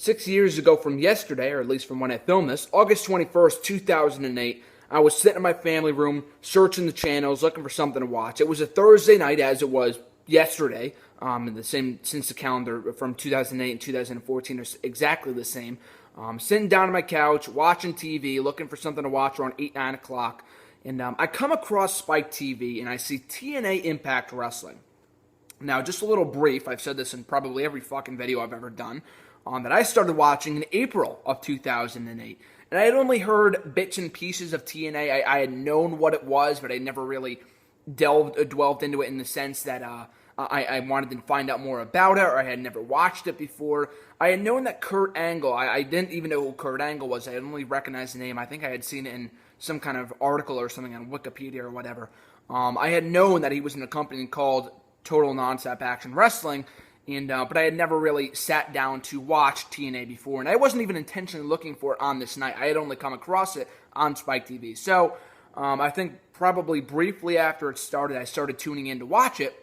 6 years ago from yesterday, or at least from when I filmed this, August 21st, 2008, I was sitting in my family room, searching the channels, looking for something to watch. It was a Thursday night, as it was yesterday, and the same since the calendar from 2008 and 2014 are exactly the same. Sitting down on my couch, watching TV, looking for something to watch around 8, 9 o'clock, and I come across Spike TV, and I see TNA Impact Wrestling. Now, just a little brief, I've said this in probably every fucking video I've ever done, that I started watching in April of 2008. And I had only heard bits and pieces of TNA. I had known what it was, but I never really dwelled into it in the sense that I wanted to find out more about it, or I had never watched it before. I had known that Kurt Angle, I didn't even know who Kurt Angle was. I had only recognized the name. I think I had seen it in some kind of article or something on Wikipedia or whatever. I had known that he was in a company called Total Nonstop Action Wrestling, and but I had never really sat down to watch TNA before, and I wasn't even intentionally looking for it on this night. I had only come across it on Spike TV. So I think probably briefly after it started, I started tuning in to watch it,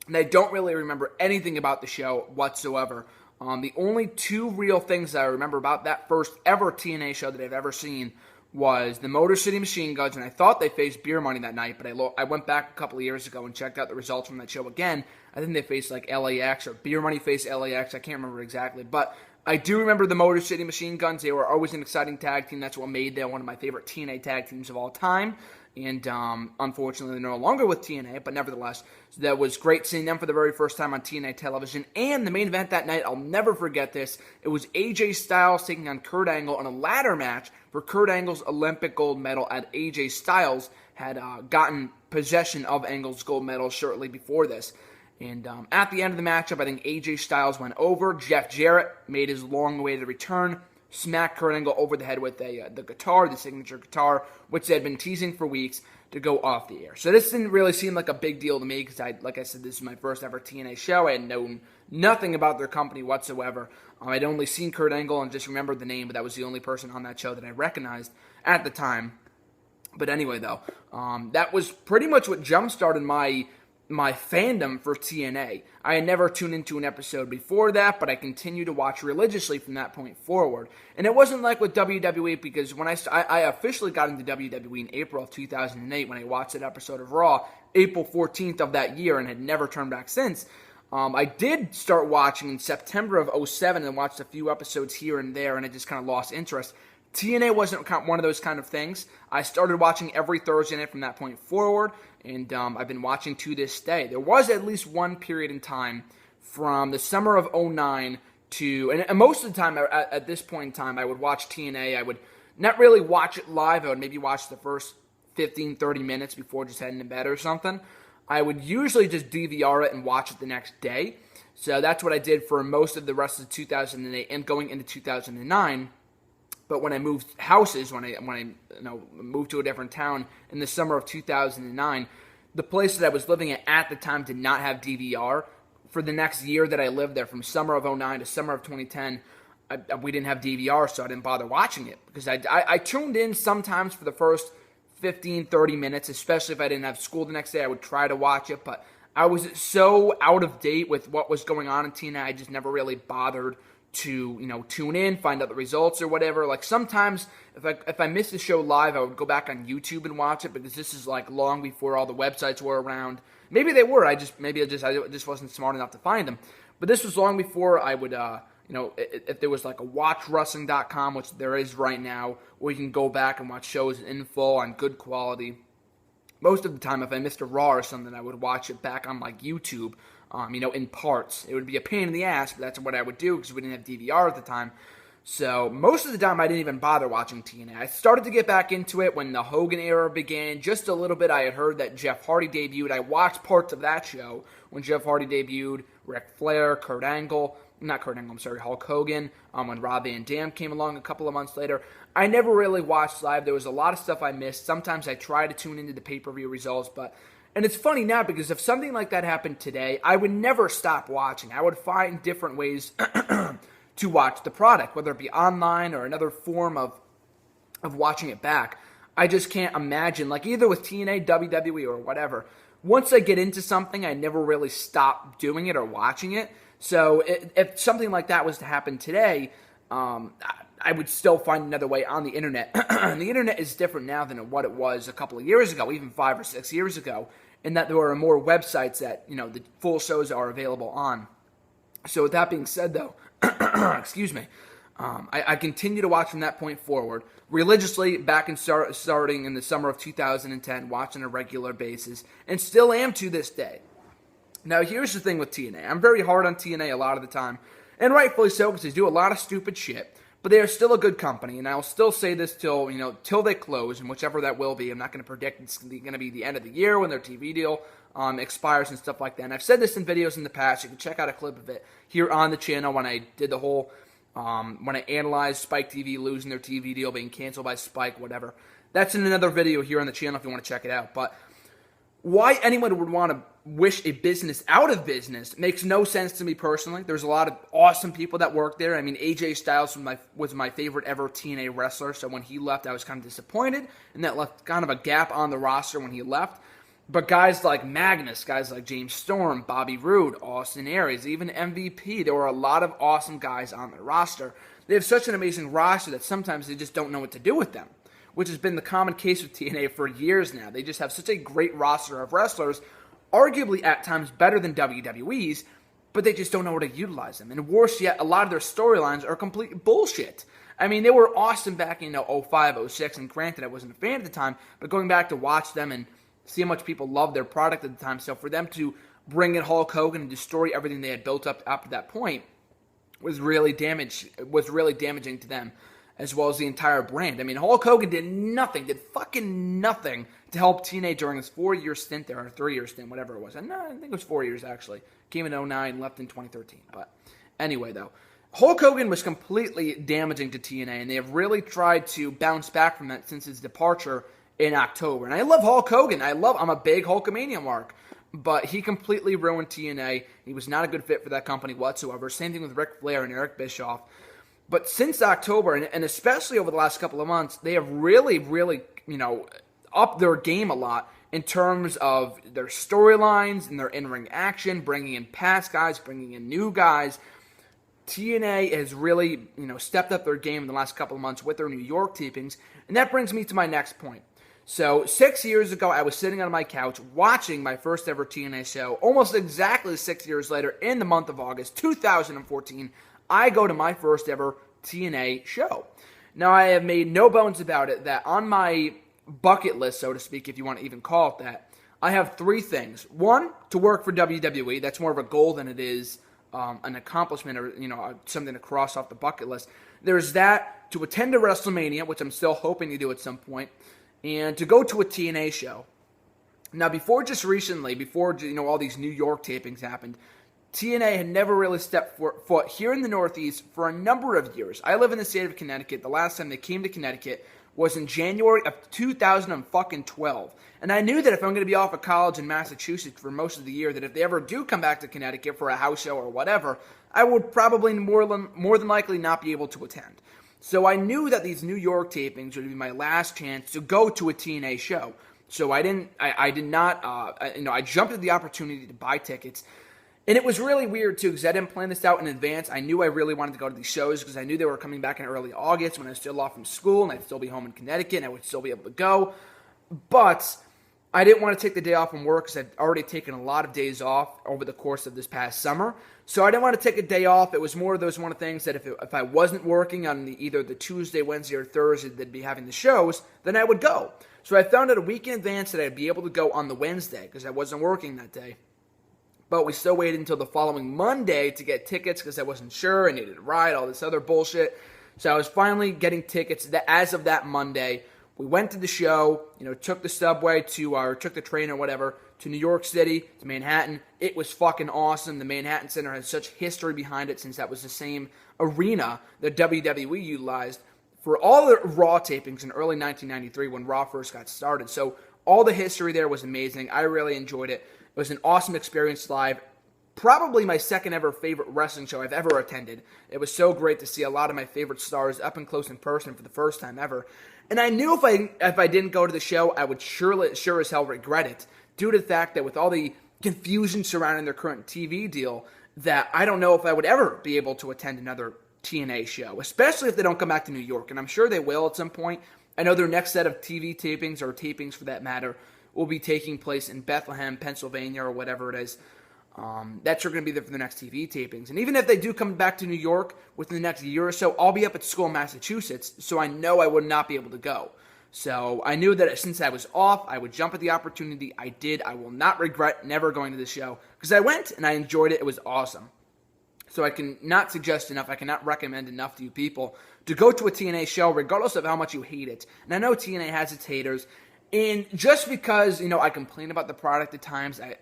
and I don't really remember anything about the show whatsoever. The only two real things that I remember about that first ever TNA show that I've ever seen was the Motor City Machine Guns, and I thought they faced Beer Money that night, but I went back a couple of years ago and checked out the results from that show again. I think they faced like LAX, or Beer Money faced LAX, I can't remember exactly, but I do remember the Motor City Machine Guns. They were always an exciting tag team. That's what made them one of my favorite TNA tag teams of all time, and unfortunately they're no longer with TNA, but nevertheless, so that was great seeing them for the very first time on TNA television. And the main event that night, I'll never forget this, it was AJ Styles taking on Kurt Angle in a ladder match for Kurt Angle's Olympic gold medal, as AJ Styles had gotten possession of Angle's gold medal shortly before this. And at the end of the matchup, I think AJ Styles went over. Jeff Jarrett made his long-awaited return, smacked Kurt Angle over the head with the guitar, the signature guitar, which they had been teasing for weeks to go off the air. So this didn't really seem like a big deal to me because, like I said, this is my first ever TNA show. I had known nothing about their company whatsoever. I'd only seen Kurt Angle and just remembered the name, but that was the only person on that show that I recognized at the time. But anyway, though, that was pretty much what jump-started my fandom for TNA. I had never tuned into an episode before that, but I continued to watch religiously from that point forward. And it wasn't like with WWE, because when I officially got into WWE in April of 2008 when I watched that episode of Raw, April 14th of that year, and had never turned back since. I did start watching in September of 2007 and watched a few episodes here and there, and I just kind of lost interest. TNA wasn't one of those kind of things. I started watching every Thursday night from that point forward, and I've been watching to this day. There was at least one period in time from the summer of 2009 to, and most of the time at this point in time, I would watch TNA. I would not really watch it live. I would maybe watch the first 15, 30 minutes before just heading to bed or something. I would usually just DVR it and watch it the next day. So that's what I did for most of the rest of 2008 and going into 2009. But when I moved houses, when I moved to a different town in the summer of 2009, the place that I was living at the time did not have DVR. For the next year that I lived there, from summer of 2009 to summer of 2010, we didn't have DVR, so I didn't bother watching it. Because I tuned in sometimes for the first 15, 30 minutes, especially if I didn't have school the next day. I would try to watch it, but I was so out of date with what was going on in TNA, I just never really bothered to, tune in, find out the results or whatever. Like sometimes if I missed the show live, I would go back on YouTube and watch it, because this is like long before all the websites were around. Maybe they were. I just wasn't smart enough to find them. But this was long before I would, if there was like a watchwrestling.com, which there is right now, where you can go back and watch shows in full on good quality. Most of the time, if I missed a Raw or something, I would watch it back on like YouTube, in parts. It would be a pain in the ass, but that's what I would do because we didn't have DVR at the time. So most of the time, I didn't even bother watching TNA. I started to get back into it when the Hogan era began. Just a little bit. I had heard that Jeff Hardy debuted. I watched parts of that show when Jeff Hardy debuted, Ric Flair, Hulk Hogan, when Rob Van Dam came along a couple of months later. I never really watched live. There was a lot of stuff I missed. Sometimes I tried to tune into the pay-per-view results, and it's funny now because if something like that happened today, I would never stop watching. I would find different ways to watch the product, whether it be online or another form of watching it back. I just can't imagine, like either with TNA, WWE, or whatever. Once I get into something, I never really stop doing it or watching it. So if something like that was to happen today, I would still find another way on the internet. The internet is different now than what it was a couple of years ago, even 5 or 6 years ago, in that there are more websites that, the full shows are available on. So with that being said, though, excuse me, I continue to watch from that point forward, religiously back in starting in the summer of 2010, watching on a regular basis, and still am to this day. Now, here's the thing with TNA. I'm very hard on TNA a lot of the time, and rightfully so, because they do a lot of stupid shit, but they are still a good company, and I'll still say this till they close, and whichever that will be. I'm not going to predict it's going to be the end of the year when their TV deal expires and stuff like that. And I've said this in videos in the past. You can check out a clip of it here on the channel when I did the whole, when I analyzed Spike TV losing their TV deal, being canceled by Spike, whatever. That's in another video here on the channel if you want to check it out. But why anyone would want to wish a business out of business makes no sense to me personally. There's a lot of awesome people that work there. I mean, AJ Styles was my favorite ever TNA wrestler, so when he left, I was kind of disappointed, and that left kind of a gap on the roster when he left. But guys like Magnus, guys like James Storm, Bobby Roode, Austin Aries, even MVP, there were a lot of awesome guys on the roster. They have such an amazing roster that sometimes they just don't know what to do with them, which has been the common case with TNA for years now. They just have such a great roster of wrestlers, arguably at times better than WWE's, but they just don't know how to utilize them. And worse yet, a lot of their storylines are complete bullshit. I mean, they were awesome back in 05, 06, and granted, I wasn't a fan at the time, but going back to watch them and see how much people loved their product at the time, so for them to bring in Hulk Hogan and destroy everything they had built up to that point was really damaging to them, as well as the entire brand. I mean, Hulk Hogan did fucking nothing to help TNA during his 4-year stint there, or 3-year stint, whatever it was. I think it was 4 years, actually. Came in 2009, left in 2013. But anyway, though, Hulk Hogan was completely damaging to TNA, and they have really tried to bounce back from that since his departure in October. And I love Hulk Hogan. I'm a big Hulkamania mark. But he completely ruined TNA. He was not a good fit for that company whatsoever. Same thing with Ric Flair and Eric Bischoff. But since October, and especially over the last couple of months, they have really, upped their game a lot in terms of their storylines and their in-ring action, bringing in past guys, bringing in new guys. TNA has really, stepped up their game in the last couple of months with their New York tapings. And that brings me to my next point. So 6 years ago, I was sitting on my couch watching my first ever TNA show. Almost exactly 6 years later, in the month of August 2014, I go to my first ever TNA show. Now, I have made no bones about it that on my bucket list, so to speak, if you want to even call it that, I have 3 things. 1, to work for WWE. That's more of a goal than it is an accomplishment or, something to cross off the bucket list. There's that, to attend a WrestleMania, which I'm still hoping to do at some point, and to go to a TNA show. Now, before all these New York tapings happened, TNA had never really stepped foot here in the Northeast for a number of years. I live in the state of Connecticut. The last time they came to Connecticut was in January of 2012. And I knew that if I'm going to be off of college in Massachusetts for most of the year, that if they ever do come back to Connecticut for a house show or whatever, I would probably more than likely not be able to attend. So I knew that these New York tapings would be my last chance to go to a TNA show. So I jumped at the opportunity to buy tickets. And it was really weird, too, because I didn't plan this out in advance. I knew I really wanted to go to these shows because I knew they were coming back in early August when I was still off from school and I'd still be home in Connecticut and I would still be able to go. But I didn't want to take the day off from work because I'd already taken a lot of days off over the course of this past summer. So I didn't want to take a day off. It was more of those one of the things that if I wasn't working on either the Tuesday, Wednesday, or Thursday they'd be having the shows, then I would go. So I found out a week in advance that I'd be able to go on the Wednesday because I wasn't working that day. But we still waited until the following Monday to get tickets because I wasn't sure. I needed a ride, all this other bullshit. So I was finally getting tickets as of that Monday. We went to the show, took the subway took the train or whatever to New York City, to Manhattan. It was fucking awesome. The Manhattan Center has such history behind it since that was the same arena that WWE utilized for all the Raw tapings in early 1993 when Raw first got started. So all the history there was amazing. I really enjoyed it. It was an awesome experience live. Probably my second ever favorite wrestling show I've ever attended. It was so great to see a lot of my favorite stars up and close in person for the first time ever. And I knew if I didn't go to the show, I would sure as hell regret it, due to the fact that with all the confusion surrounding their current TV deal, that I don't know if I would ever be able to attend another TNA show, especially if they don't come back to New York, and I'm sure they will at some point. I know their next set of TV tapings, or tapings for that matter, will be taking place in Bethlehem, Pennsylvania, or whatever it is. That's going to be there for the next TV tapings. And even if they do come back to New York within the next year or so, I'll be up at school in Massachusetts, so I know I would not be able to go. So I knew that since I was off, I would jump at the opportunity. I did. I will not regret never going to the show, because I went and I enjoyed it. It was awesome. So I cannot suggest enough, I cannot recommend enough to you people to go to a TNA show, regardless of how much you hate it. And I know TNA has its haters, and just because, I complain about the product at times, I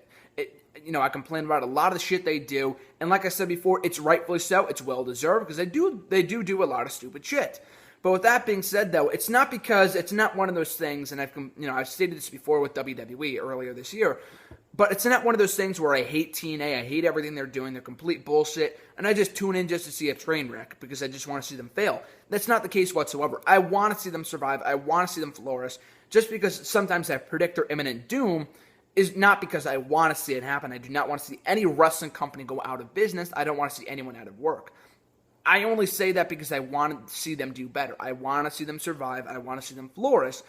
complain about a lot of the shit they do, and like I said before, it's rightfully so, it's well-deserved, because they do a lot of stupid shit. But with that being said, though, it's not one of those things, and I've stated this before with WWE earlier this year, but it's not one of those things where I hate TNA, I hate everything they're doing, they're complete bullshit, and I just tune in just to see a train wreck, because I just want to see them fail. That's not the case whatsoever. I want to see them survive, I want to see them flourish. Just because sometimes I predict their imminent doom is not because I want to see it happen. I do not want to see any wrestling company go out of business. I don't want to see anyone out of work. I only say that because I want to see them do better. I want to see them survive. I want to see them flourish.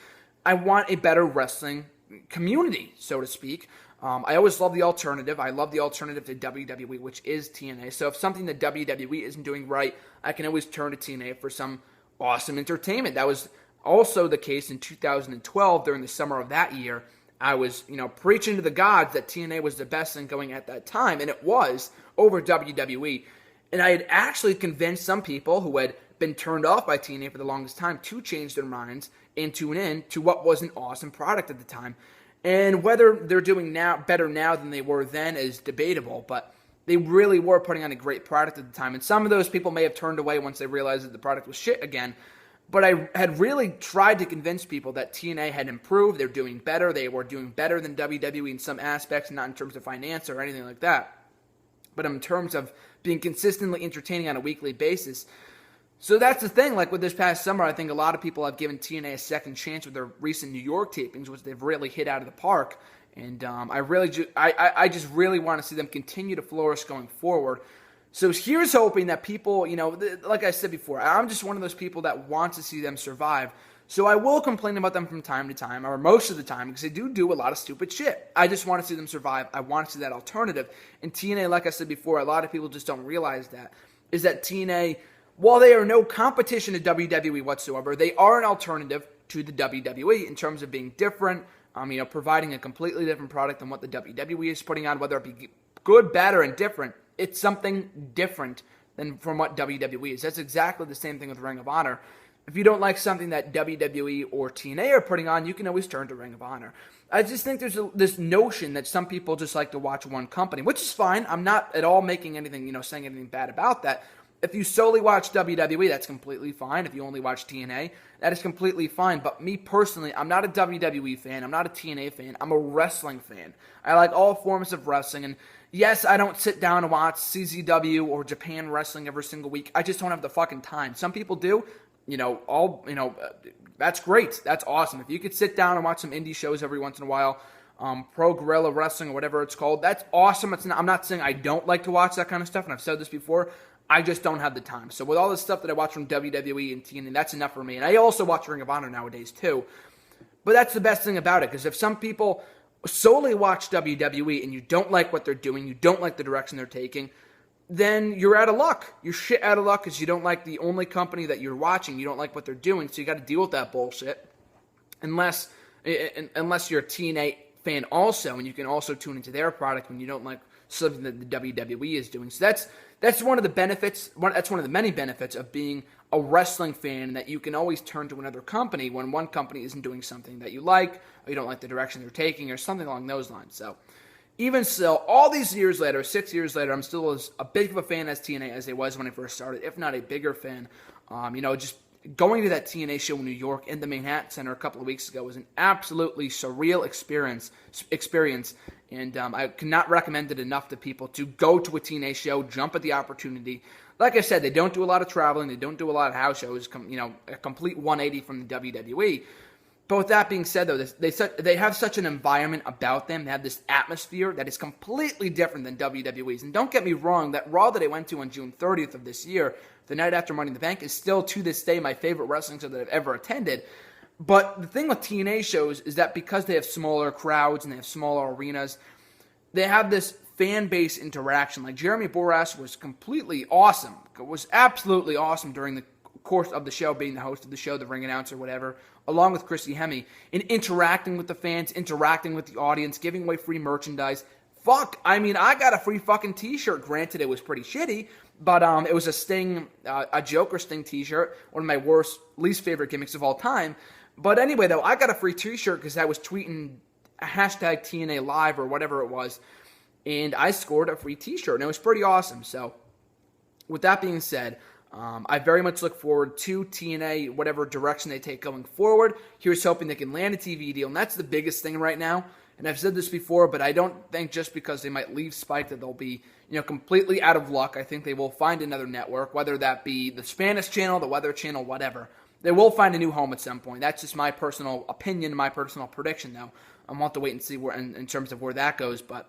I want a better wrestling community, so to speak. I always love the alternative. I love the alternative to WWE, which is TNA. So if something that WWE isn't doing right, I can always turn to TNA for some awesome entertainment. That was also the case in 2012 during the summer of that year. I was, preaching to the gods that TNA was the best thing going at that time, and it was, over WWE. And I had actually convinced some people who had been turned off by TNA for the longest time to change their minds and tune in to what was an awesome product at the time. And whether they're doing better now than they were then is debatable, but they really were putting on a great product at the time. And some of those people may have turned away once they realized that the product was shit again. But I had really tried to convince people that TNA had improved, they're doing better, they were doing better than WWE in some aspects, not in terms of finance or anything like that, but in terms of being consistently entertaining on a weekly basis. So that's the thing, like with this past summer, I think a lot of people have given TNA a second chance with their recent New York tapings, which they've really hit out of the park, and I just really want to see them continue to flourish going forward. So here's hoping that people, like I said before, I'm just one of those people that want to see them survive. So I will complain about them from time to time, or most of the time, because they do a lot of stupid shit. I just want to see them survive. I want to see that alternative. And TNA, like I said before, a lot of people just don't realize that, is that TNA, while they are no competition to WWE whatsoever, they are an alternative to the WWE in terms of being different, providing a completely different product than what the WWE is putting on, whether it be good, bad, or indifferent. It's something different than from what WWE is. That's exactly the same thing with Ring of Honor. If you don't like something that WWE or TNA are putting on, you can always turn to Ring of Honor. I just think there's this notion that some people just like to watch one company, which is fine. I'm not at all making anything, saying anything bad about that. If you solely watch WWE, that's completely fine. If you only watch TNA, that is completely fine. But me personally, I'm not a WWE fan. I'm not a TNA fan. I'm a wrestling fan. I like all forms of wrestling. And yes, I don't sit down and watch CZW or Japan Wrestling every single week. I just don't have the fucking time. Some people do. That's great. That's awesome. If you could sit down and watch some indie shows every once in a while, Pro Guerrilla Wrestling or whatever it's called, that's awesome. I'm not saying I don't like to watch that kind of stuff, and I've said this before. I just don't have the time. So with all the stuff that I watch from WWE and TNA, that's enough for me. And I also watch Ring of Honor nowadays too. But that's the best thing about it, because if some people solely watch WWE and you don't like what they're doing, you don't like the direction they're taking, then you're out of luck. You're shit out of luck because you don't like the only company that you're watching. You don't like what they're doing, so you got to deal with that bullshit. Unless you're a TNA fan also, and you can also tune into their product when you don't like something that the WWE is doing. So that's one of the benefits. That's one of the many benefits of being a wrestling fan, that you can always turn to another company when one company isn't doing something that you like, or you don't like the direction they're taking, or something along those lines. So even so, all these years later, 6 years later, I'm still as big of a fan as TNA as I was when I first started, if not a bigger fan. Just going to that TNA show in New York in the Manhattan Center a couple of weeks ago was an absolutely surreal experience, and I cannot recommend it enough to people to go to a TNA show, jump at the opportunity. Like I said, they don't do a lot of traveling, they don't do a lot of house shows, a complete 180 from the WWE. But with that being said, though, they have such an environment about them. They have this atmosphere that is completely different than WWE's. And don't get me wrong, that Raw that I went to on June 30th of this year, the night after Money in the Bank, is still to this day my favorite wrestling show that I've ever attended. But the thing with TNA shows is that because they have smaller crowds and they have smaller arenas, they have this fan base interaction. Like Jeremy Borash was completely awesome. It was absolutely awesome during the course of the show, being the host of the show, the ring announcer, whatever, along with Chrissy Hemme, in interacting with the fans, interacting with the audience, giving away free merchandise. Fuck, I mean, I got a free fucking t-shirt. Granted, it was pretty shitty, but it was a Sting, a Joker Sting t-shirt, one of my least favorite gimmicks of all time. But anyway, though, I got a free t-shirt because I was tweeting hashtag TNA Live or whatever it was, and I scored a free t-shirt, and it was pretty awesome. So, with that being said, I very much look forward to TNA, whatever direction they take going forward. Here's hoping they can land a TV deal, and that's the biggest thing right now. And I've said this before, but I don't think just because they might leave Spike that they'll be, completely out of luck. I think they will find another network, whether that be the Spanish channel, the Weather channel, whatever. They will find a new home at some point. That's just my personal opinion, my personal prediction, though. I'll have to wait and see where, in terms of where that goes. But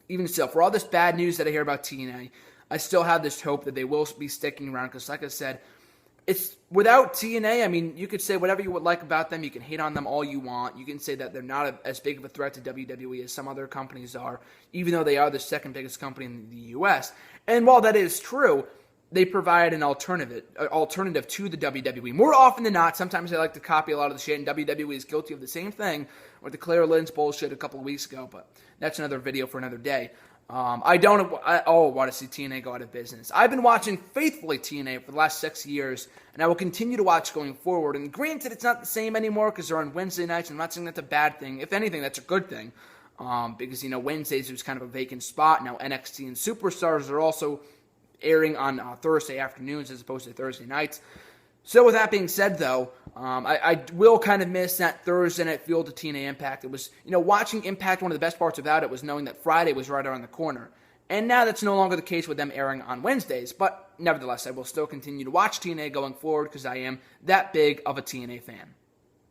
even still, for all this bad news that I hear about TNA, I still have this hope that they will be sticking around because, like I said, it's without TNA, I mean, you could say whatever you would like about them. You can hate on them all you want. You can say that they're not as big of a threat to WWE as some other companies are, even though they are the second biggest company in the U.S. And while that is true, they provide an alternative to the WWE. More often than not, sometimes they like to copy a lot of the shit, and WWE is guilty of the same thing with the Claire Lynn's bullshit a couple of weeks ago, but that's another video for another day. I want to see TNA go out of business. I've been watching faithfully TNA for the last 6 years, and I will continue to watch going forward. And granted, it's not the same anymore because they're on Wednesday nights. I'm not saying that's a bad thing. If anything, that's a good thing. Because, Wednesdays was kind of a vacant spot. Now NXT and Superstars are also airing on Thursday afternoons as opposed to Thursday nights. So with that being said, though, I will kind of miss that Thursday night feel to TNA Impact. It was, watching Impact, one of the best parts about it was knowing that Friday was right around the corner. And now that's no longer the case with them airing on Wednesdays. But nevertheless, I will still continue to watch TNA going forward because I am that big of a TNA fan.